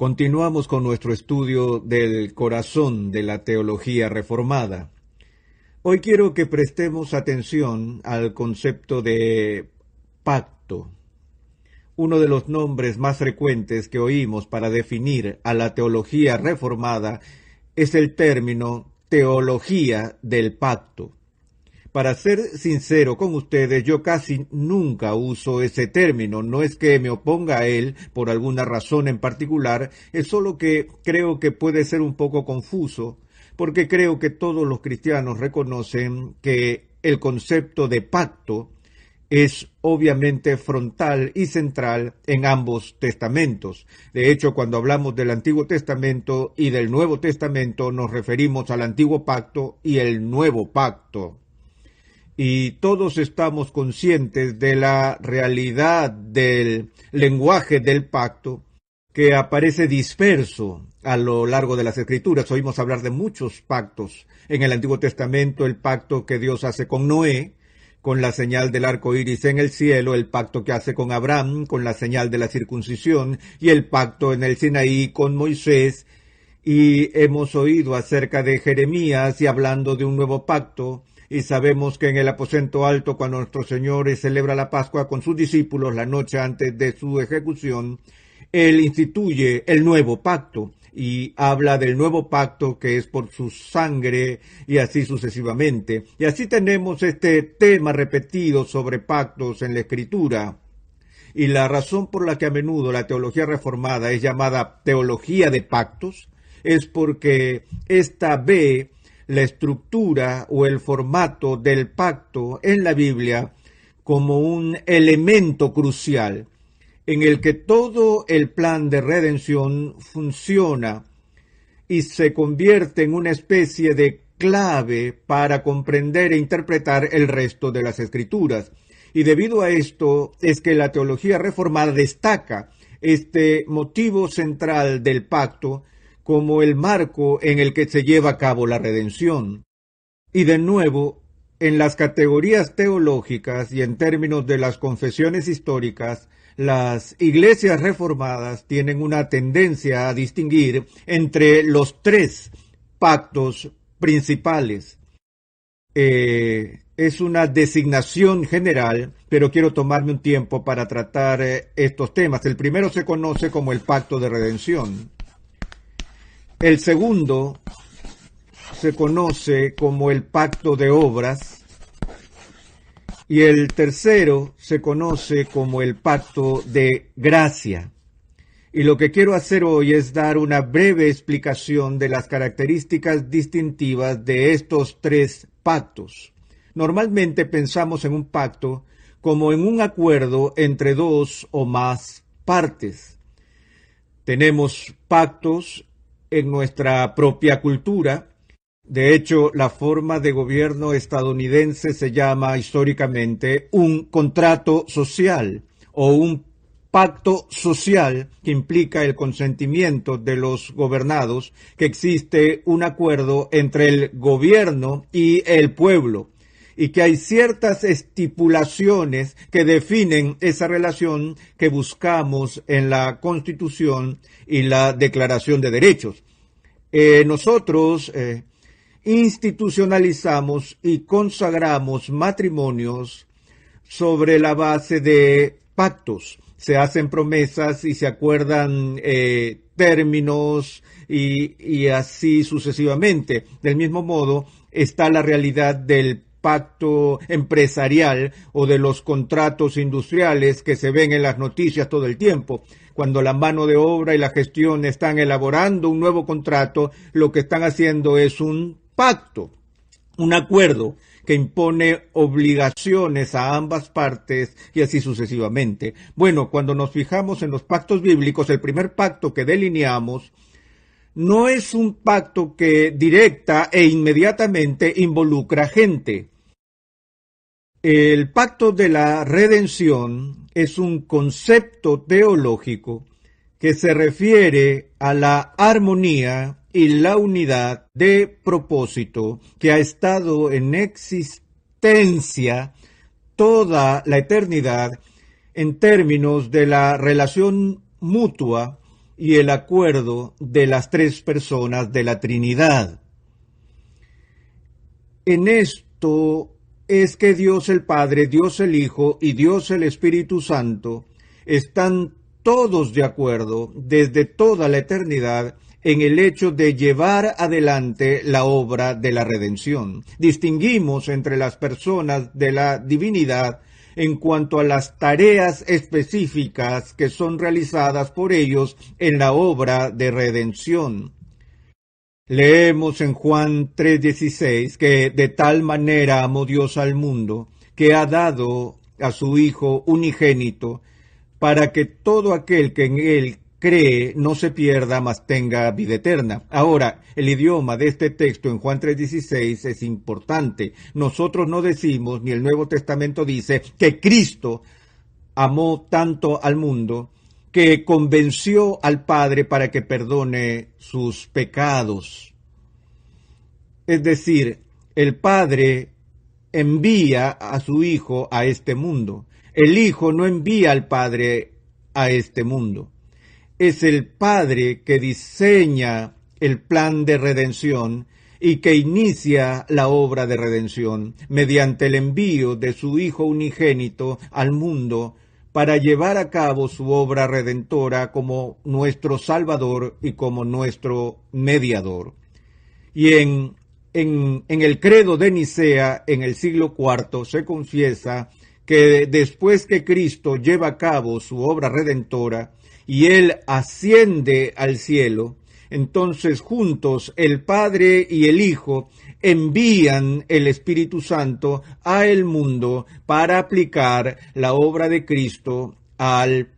Continuamos con nuestro estudio del corazón de la teología reformada. Hoy quiero que prestemos atención al concepto de pacto. Uno de los nombres más frecuentes que oímos para definir a la teología reformada es el término teología del pacto. Para ser sincero con ustedes, yo casi nunca uso ese término. No es que me oponga a él por alguna razón en particular, es solo que creo que puede ser un poco confuso, porque creo que todos los cristianos reconocen que el concepto de pacto es obviamente frontal y central en ambos testamentos. De hecho, cuando hablamos del Antiguo Testamento y del Nuevo Testamento, nos referimos al Antiguo Pacto y el Nuevo Pacto. Y todos estamos conscientes de la realidad del lenguaje del pacto que aparece disperso a lo largo de las Escrituras. Oímos hablar de muchos pactos. En el Antiguo Testamento, el pacto que Dios hace con Noé, con la señal del arco iris en el cielo, el pacto que hace con Abraham, con la señal de la circuncisión, y el pacto en el Sinaí con Moisés. Y hemos oído acerca de Jeremías y hablando de un nuevo pacto. Y sabemos que en el aposento alto, cuando nuestro Señor celebra la Pascua con sus discípulos la noche antes de su ejecución, Él instituye el nuevo pacto y habla del nuevo pacto que es por su sangre y así sucesivamente. Y así tenemos este tema repetido sobre pactos en la Escritura. Y la razón por la que a menudo la teología reformada es llamada teología de pactos es porque esta ve la estructura o el formato del pacto en la Biblia como un elemento crucial en el que todo el plan de redención funciona y se convierte en una especie de clave para comprender e interpretar el resto de las Escrituras. Y debido a esto es que la teología reformada destaca este motivo central del pacto como el marco en el que se lleva a cabo la redención. Y de nuevo, en las categorías teológicas y en términos de las confesiones históricas, las iglesias reformadas tienen una tendencia a distinguir entre los tres pactos principales. Es una designación general, pero quiero tomarme un tiempo para tratar estos temas. El primero se conoce como el pacto de redención. El segundo se conoce como el pacto de obras y el tercero se conoce como el pacto de gracia. Y lo que quiero hacer hoy es dar una breve explicación de las características distintivas de estos tres pactos. Normalmente pensamos en un pacto como en un acuerdo entre dos o más partes. Tenemos pactos en nuestra propia cultura. De hecho, la forma de gobierno estadounidense se llama históricamente un contrato social o un pacto social que implica el consentimiento de los gobernados, que existe un acuerdo entre el gobierno y el pueblo y que hay ciertas estipulaciones que definen esa relación que buscamos en la Constitución y la Declaración de Derechos. Nosotros institucionalizamos y consagramos matrimonios sobre la base de pactos. Se hacen promesas y se acuerdan términos y así sucesivamente. Del mismo modo está la realidad del pacto empresarial o de los contratos industriales que se ven en las noticias todo el tiempo. Cuando la mano de obra y la gestión están elaborando un nuevo contrato, lo que están haciendo es un pacto, un acuerdo que impone obligaciones a ambas partes y así sucesivamente. Bueno, cuando nos fijamos en los pactos bíblicos, el primer pacto que delineamos no es un pacto que directa e inmediatamente involucra gente. El pacto de la redención es un concepto teológico que se refiere a la armonía y la unidad de propósito que ha estado en existencia toda la eternidad en términos de la relación mutua y el acuerdo de las tres personas de la Trinidad. En esto es que Dios el Padre, Dios el Hijo y Dios el Espíritu Santo están todos de acuerdo desde toda la eternidad en el hecho de llevar adelante la obra de la redención. Distinguimos entre las personas de la divinidad en cuanto a las tareas específicas que son realizadas por ellos en la obra de redención. Leemos en Juan 3:16 que de tal manera amó Dios al mundo que ha dado a su Hijo unigénito para que todo aquel que en él cree no se pierda, mas tenga vida eterna. Ahora, el idioma de este texto en Juan 3:16 es importante. Nosotros no decimos, ni el Nuevo Testamento dice, que Cristo amó tanto al mundo que convenció al Padre para que perdone sus pecados. Es decir, el Padre envía a su Hijo a este mundo. El Hijo no envía al Padre a este mundo. Es el Padre que diseña el plan de redención y que inicia la obra de redención mediante el envío de su Hijo unigénito al mundo para llevar a cabo su obra redentora como nuestro Salvador y como nuestro mediador. Y en el credo de Nicea, en el siglo IV, se confiesa que después que Cristo lleva a cabo su obra redentora y Él asciende al cielo, entonces juntos el Padre y el Hijo envían el Espíritu Santo a el mundo para aplicar la obra de Cristo al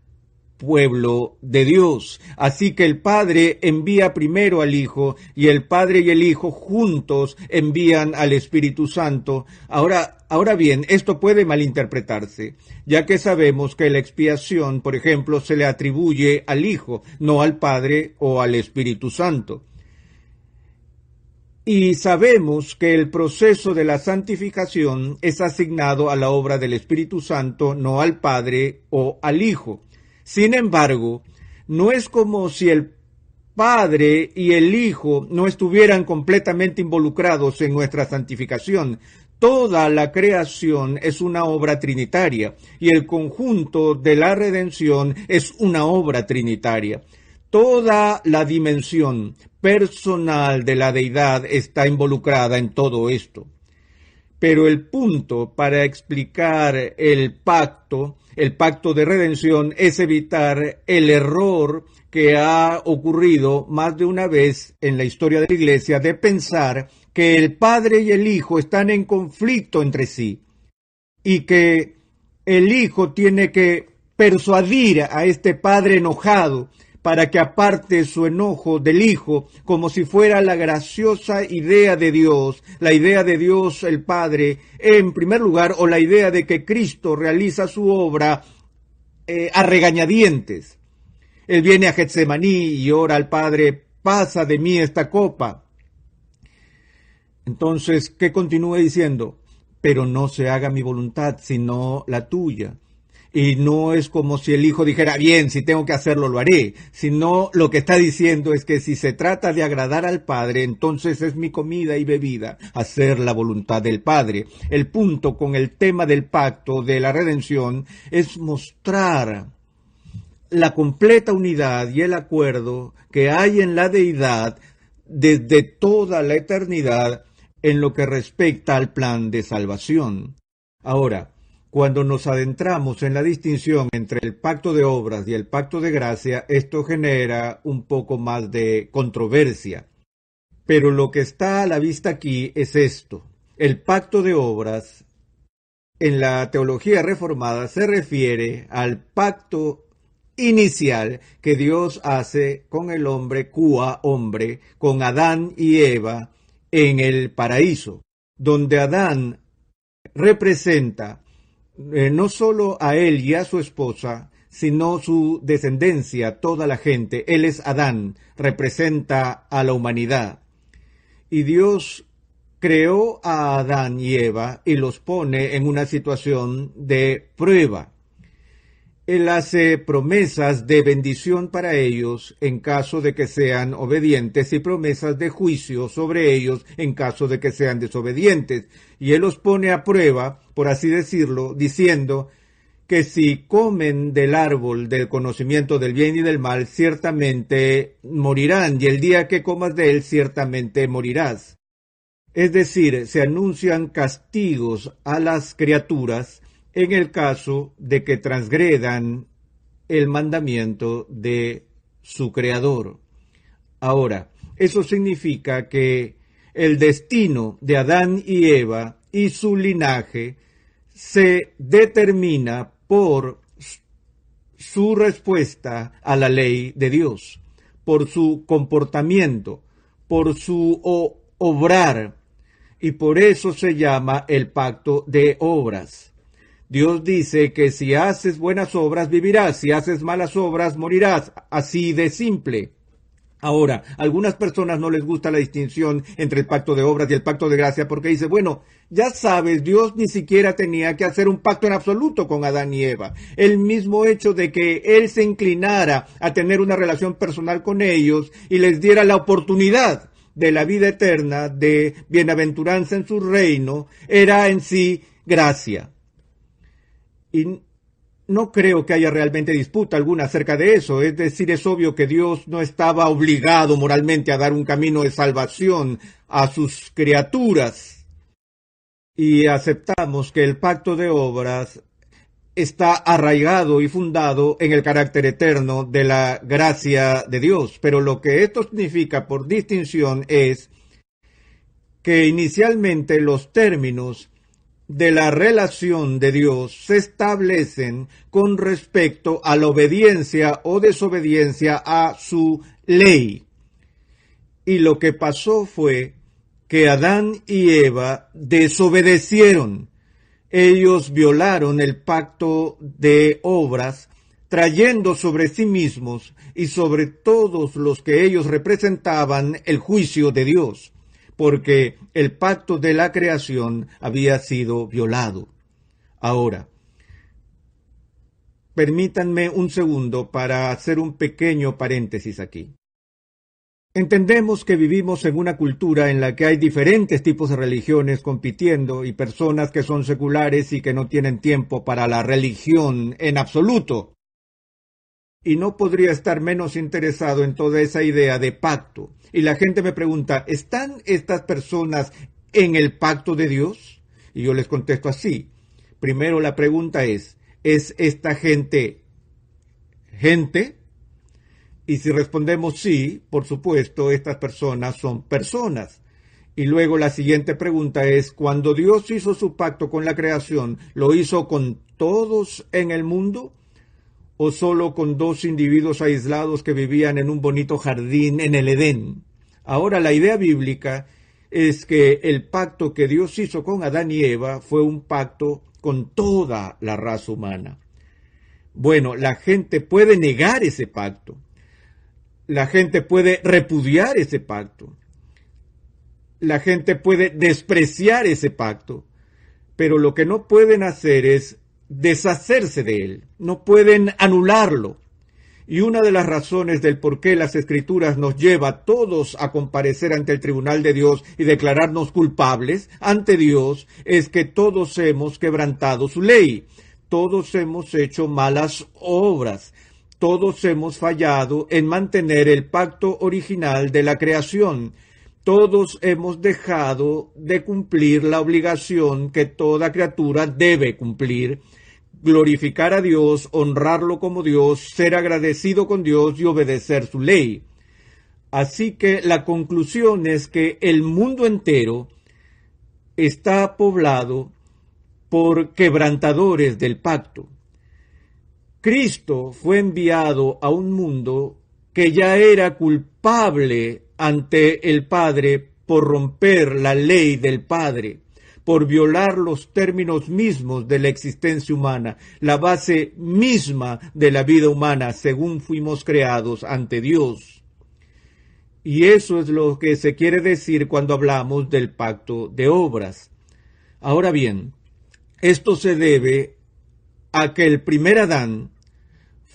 pueblo de Dios. Así que el Padre envía primero al Hijo y el Padre y el Hijo juntos envían al Espíritu Santo. Ahora bien, esto puede malinterpretarse, ya que sabemos que la expiación, por ejemplo, se le atribuye al Hijo, no al Padre o al Espíritu Santo. Y sabemos que el proceso de la santificación es asignado a la obra del Espíritu Santo, no al Padre o al Hijo. Sin embargo, no es como si el Padre y el Hijo no estuvieran completamente involucrados en nuestra santificación. Toda la creación es una obra trinitaria y el conjunto de la redención es una obra trinitaria. Toda la dimensión personal de la deidad está involucrada en todo esto. Pero el punto para explicar el pacto de redención, es evitar el error que ha ocurrido más de una vez en la historia de la Iglesia de pensar que el Padre y el Hijo están en conflicto entre sí y que el Hijo tiene que persuadir a este Padre enojado para que aparte su enojo del Hijo, como si fuera la graciosa idea de Dios, la idea de Dios el Padre, en primer lugar, o la idea de que Cristo realiza su obra a regañadientes. Él viene a Getsemaní y ora al Padre, pasa de mí esta copa. Entonces, ¿qué continúa diciendo? Pero no se haga mi voluntad, sino la tuya. Y no es como si el Hijo dijera, bien, si tengo que hacerlo, lo haré. Sino lo que está diciendo es que si se trata de agradar al Padre, entonces es mi comida y bebida, hacer la voluntad del Padre. El punto con el tema del pacto de la redención es mostrar la completa unidad y el acuerdo que hay en la deidad desde toda la eternidad en lo que respecta al plan de salvación. Ahora, cuando nos adentramos en la distinción entre el pacto de obras y el pacto de gracia, esto genera un poco más de controversia. Pero lo que está a la vista aquí es esto. El pacto de obras en la teología reformada se refiere al pacto inicial que Dios hace con el hombre, cua hombre, con Adán y Eva en el paraíso, donde Adán representa no solo a él y a su esposa, sino su descendencia, toda la gente. Él es Adán, representa a la humanidad. Y Dios creó a Adán y Eva y los pone en una situación de prueba. Él hace promesas de bendición para ellos en caso de que sean obedientes y promesas de juicio sobre ellos en caso de que sean desobedientes. Y Él los pone a prueba, por así decirlo, diciendo que si comen del árbol del conocimiento del bien y del mal, ciertamente morirán, y el día que comas de él, ciertamente morirás. Es decir, se anuncian castigos a las criaturas en el caso de que transgredan el mandamiento de su Creador. Ahora, eso significa que el destino de Adán y Eva y su linaje se determina por su respuesta a la ley de Dios, por su comportamiento, por su obrar, y por eso se llama el pacto de obras. Dios dice que si haces buenas obras vivirás, si haces malas obras morirás, así de simple. Ahora, a algunas personas no les gusta la distinción entre el pacto de obras y el pacto de gracia porque dice, bueno, ya sabes, Dios ni siquiera tenía que hacer un pacto en absoluto con Adán y Eva. El mismo hecho de que Él se inclinara a tener una relación personal con ellos y les diera la oportunidad de la vida eterna, de bienaventuranza en su reino, era en sí gracia. Y no creo que haya realmente disputa alguna acerca de eso. Es decir, es obvio que Dios no estaba obligado moralmente a dar un camino de salvación a sus criaturas. Y aceptamos que el pacto de obras está arraigado y fundado en el carácter eterno de la gracia de Dios. Pero lo que esto significa por distinción es que inicialmente los términos de la relación de Dios se establecen con respecto a la obediencia o desobediencia a su ley. Y lo que pasó fue que Adán y Eva desobedecieron. Ellos violaron el pacto de obras, trayendo sobre sí mismos y sobre todos los que ellos representaban el juicio de Dios, porque el pacto de la creación había sido violado. Ahora, permítanme un segundo para hacer un pequeño paréntesis aquí. Entendemos que vivimos en una cultura en la que hay diferentes tipos de religiones compitiendo y personas que son seculares y que no tienen tiempo para la religión en absoluto. Y no podría estar menos interesado en toda esa idea de pacto. Y la gente me pregunta, ¿están estas personas en el pacto de Dios? Y yo les contesto así. Primero la pregunta ¿es esta gente gente? Y si respondemos sí, por supuesto, estas personas son personas. Y luego la siguiente pregunta es, cuando Dios hizo su pacto con la creación, ¿lo hizo con todos en el mundo? ¿O solo con dos individuos aislados que vivían en un bonito jardín en el Edén? Ahora, la idea bíblica es que el pacto que Dios hizo con Adán y Eva fue un pacto con toda la raza humana. Bueno, la gente puede negar ese pacto. La gente puede repudiar ese pacto. La gente puede despreciar ese pacto. Pero lo que no pueden hacer es deshacerse de él. No pueden anularlo. Y una de las razones del por qué las Escrituras nos lleva a todos a comparecer ante el tribunal de Dios y declararnos culpables ante Dios es que todos hemos quebrantado su ley. Todos hemos hecho malas obras. Todos hemos fallado en mantener el pacto original de la creación. Todos hemos dejado de cumplir la obligación que toda criatura debe cumplir: glorificar a Dios, honrarlo como Dios, ser agradecido con Dios y obedecer su ley. Así que la conclusión es que el mundo entero está poblado por quebrantadores del pacto. Cristo fue enviado a un mundo que ya era culpable ante el Padre por romper la ley del Padre, por violar los términos mismos de la existencia humana, la base misma de la vida humana según fuimos creados ante Dios. Y eso es lo que se quiere decir cuando hablamos del pacto de obras. Ahora bien, esto se debe a que el primer Adán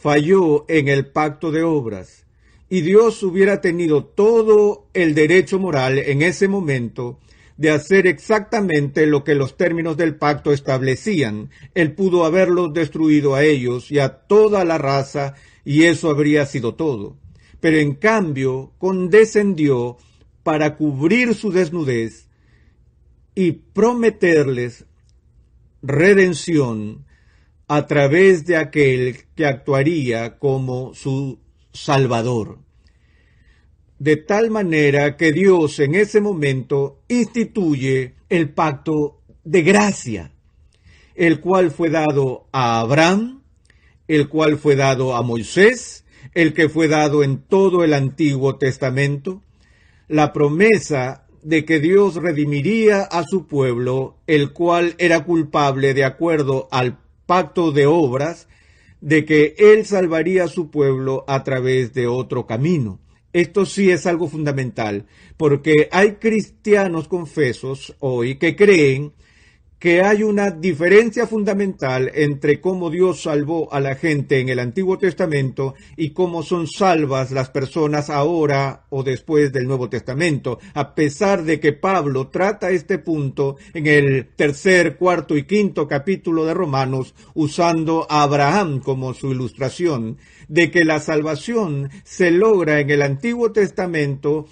falló en el pacto de obras, y Dios hubiera tenido todo el derecho moral en ese momento de hacer exactamente lo que los términos del pacto establecían. Él pudo haberlos destruido a ellos y a toda la raza, y eso habría sido todo. Pero en cambio condescendió para cubrir su desnudez y prometerles redención a través de aquel que actuaría como su Salvador. De tal manera que Dios en ese momento instituye el pacto de gracia, el cual fue dado a Abraham, el cual fue dado a Moisés, el que fue dado en todo el Antiguo Testamento, la promesa de que Dios redimiría a su pueblo, el cual era culpable de acuerdo al pacto de obras, de que Él salvaría a su pueblo a través de otro camino. Esto sí es algo fundamental, porque hay cristianos confesos hoy que creen que hay una diferencia fundamental entre cómo Dios salvó a la gente en el Antiguo Testamento y cómo son salvas las personas ahora o después del Nuevo Testamento, a pesar de que Pablo trata este punto en el 3., 4. y 5. capítulo de Romanos, usando a Abraham como su ilustración, de que la salvación se logra en el Antiguo Testamento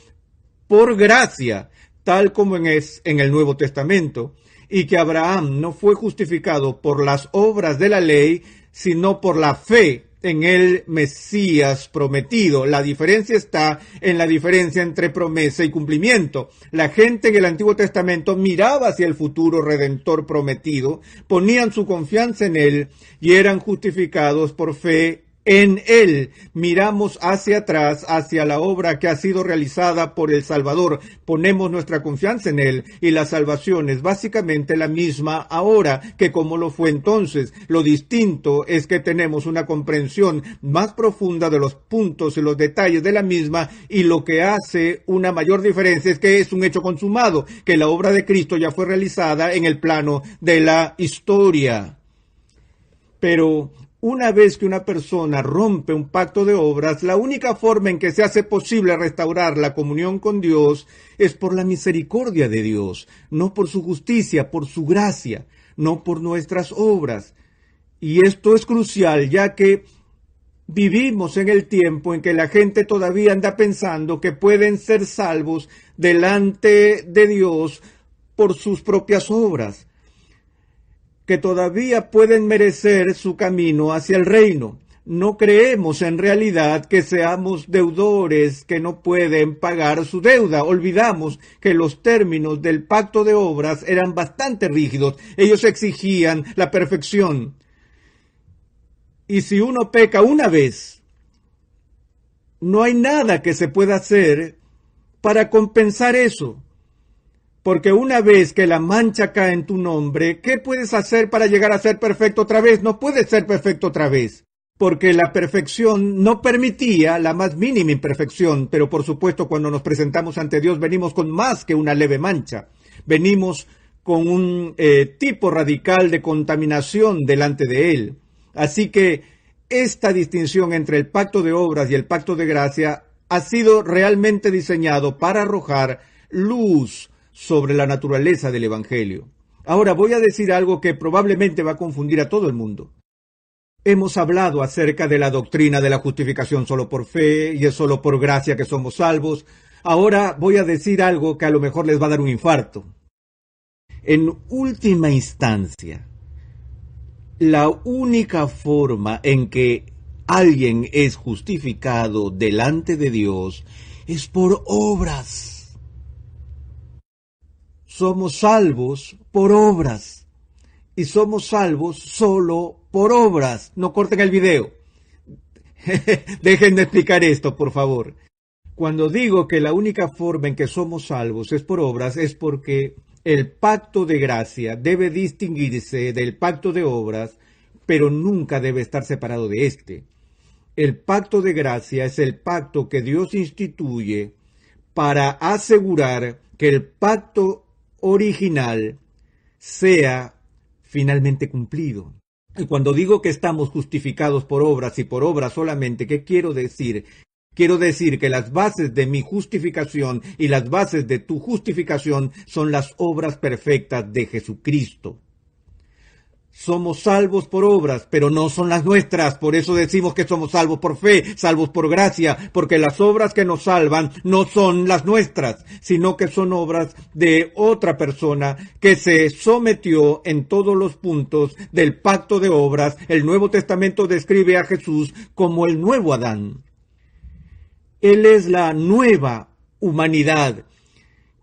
por gracia, tal como es en el Nuevo Testamento, y que Abraham no fue justificado por las obras de la ley, sino por la fe en el Mesías prometido. La diferencia está en la diferencia entre promesa y cumplimiento. La gente en el Antiguo Testamento miraba hacia el futuro Redentor prometido, ponían su confianza en él y eran justificados por fe en Él. Miramos hacia atrás, hacia la obra que ha sido realizada por el Salvador. Ponemos nuestra confianza en Él y la salvación es básicamente la misma ahora que como lo fue entonces. Lo distinto es que tenemos una comprensión más profunda de los puntos y los detalles de la misma, y lo que hace una mayor diferencia es que es un hecho consumado, que la obra de Cristo ya fue realizada en el plano de la historia. Pero una vez que una persona rompe un pacto de obras, la única forma en que se hace posible restaurar la comunión con Dios es por la misericordia de Dios, no por su justicia, por su gracia, no por nuestras obras. Y esto es crucial, ya que vivimos en el tiempo en que la gente todavía anda pensando que pueden ser salvos delante de Dios por sus propias obras, que todavía pueden merecer su camino hacia el reino. No creemos en realidad que seamos deudores que no pueden pagar su deuda. Olvidamos que los términos del pacto de obras eran bastante rígidos. Ellos exigían la perfección. Y si uno peca una vez, no hay nada que se pueda hacer para compensar eso. Porque una vez que la mancha cae en tu nombre, ¿qué puedes hacer para llegar a ser perfecto otra vez? No puedes ser perfecto otra vez, porque la perfección no permitía la más mínima imperfección. Pero por supuesto, cuando nos presentamos ante Dios, venimos con más que una leve mancha. Venimos con un tipo radical de contaminación delante de Él. Así que esta distinción entre el pacto de obras y el pacto de gracia ha sido realmente diseñado para arrojar luz sobre la naturaleza del Evangelio. Ahora voy a decir algo que probablemente va a confundir a todo el mundo. Hemos hablado acerca de la doctrina de la justificación solo por fe y es solo por gracia que somos salvos. Ahora voy a decir algo que a lo mejor les va a dar un infarto. En última instancia, la única forma en que alguien es justificado delante de Dios es por obras. Somos salvos por obras. Y somos salvos solo por obras. No corten el video. Dejen de explicar esto, por favor. Cuando digo que la única forma en que somos salvos es por obras, es porque el pacto de gracia debe distinguirse del pacto de obras, pero nunca debe estar separado de este. El pacto de gracia es el pacto que Dios instituye para asegurar que el pacto original sea finalmente cumplido. Y cuando digo que estamos justificados por obras y por obras solamente, ¿qué quiero decir? Quiero decir que las bases de mi justificación y las bases de tu justificación son las obras perfectas de Jesucristo. Somos salvos por obras, pero no son las nuestras. Por eso decimos que somos salvos por fe, salvos por gracia, porque las obras que nos salvan no son las nuestras, sino que son obras de otra persona que se sometió en todos los puntos del pacto de obras. El Nuevo Testamento describe a Jesús como el nuevo Adán. Él es la nueva humanidad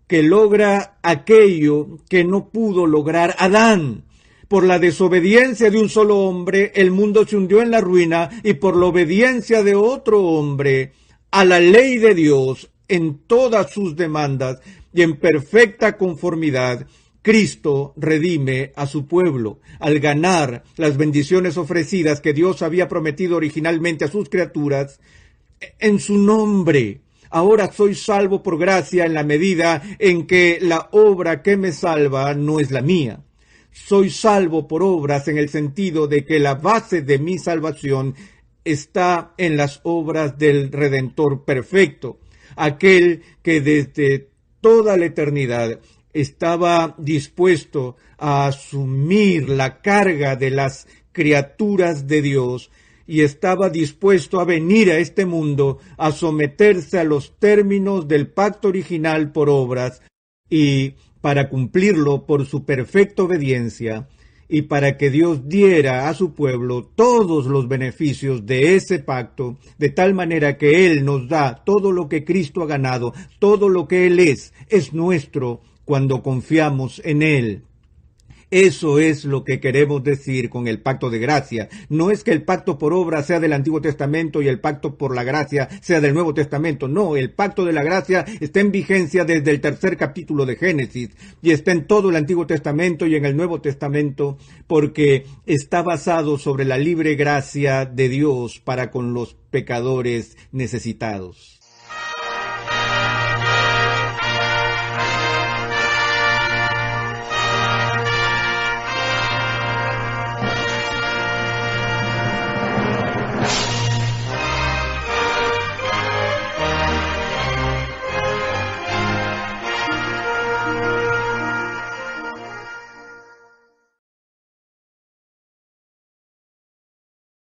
que logra aquello que no pudo lograr Adán. Por la desobediencia de un solo hombre, el mundo se hundió en la ruina, y por la obediencia de otro hombre a la ley de Dios en todas sus demandas y en perfecta conformidad, Cristo redime a su pueblo al ganar las bendiciones ofrecidas que Dios había prometido originalmente a sus criaturas en su nombre. Ahora soy salvo por gracia en la medida en que la obra que me salva no es la mía. Soy salvo por obras en el sentido de que la base de mi salvación está en las obras del Redentor perfecto, aquel que desde toda la eternidad estaba dispuesto a asumir la carga de las criaturas de Dios y estaba dispuesto a venir a este mundo a someterse a los términos del pacto original por obras, y para cumplirlo por su perfecta obediencia, y para que Dios diera a su pueblo todos los beneficios de ese pacto, de tal manera que Él nos da todo lo que Cristo ha ganado, todo lo que Él es nuestro cuando confiamos en Él. Eso es lo que queremos decir con el pacto de gracia. No es que el pacto por obra sea del Antiguo Testamento y el pacto por la gracia sea del Nuevo Testamento. No, el pacto de la gracia está en vigencia desde el 3er capítulo de Génesis y está en todo el Antiguo Testamento y en el Nuevo Testamento, porque está basado sobre la libre gracia de Dios para con los pecadores necesitados.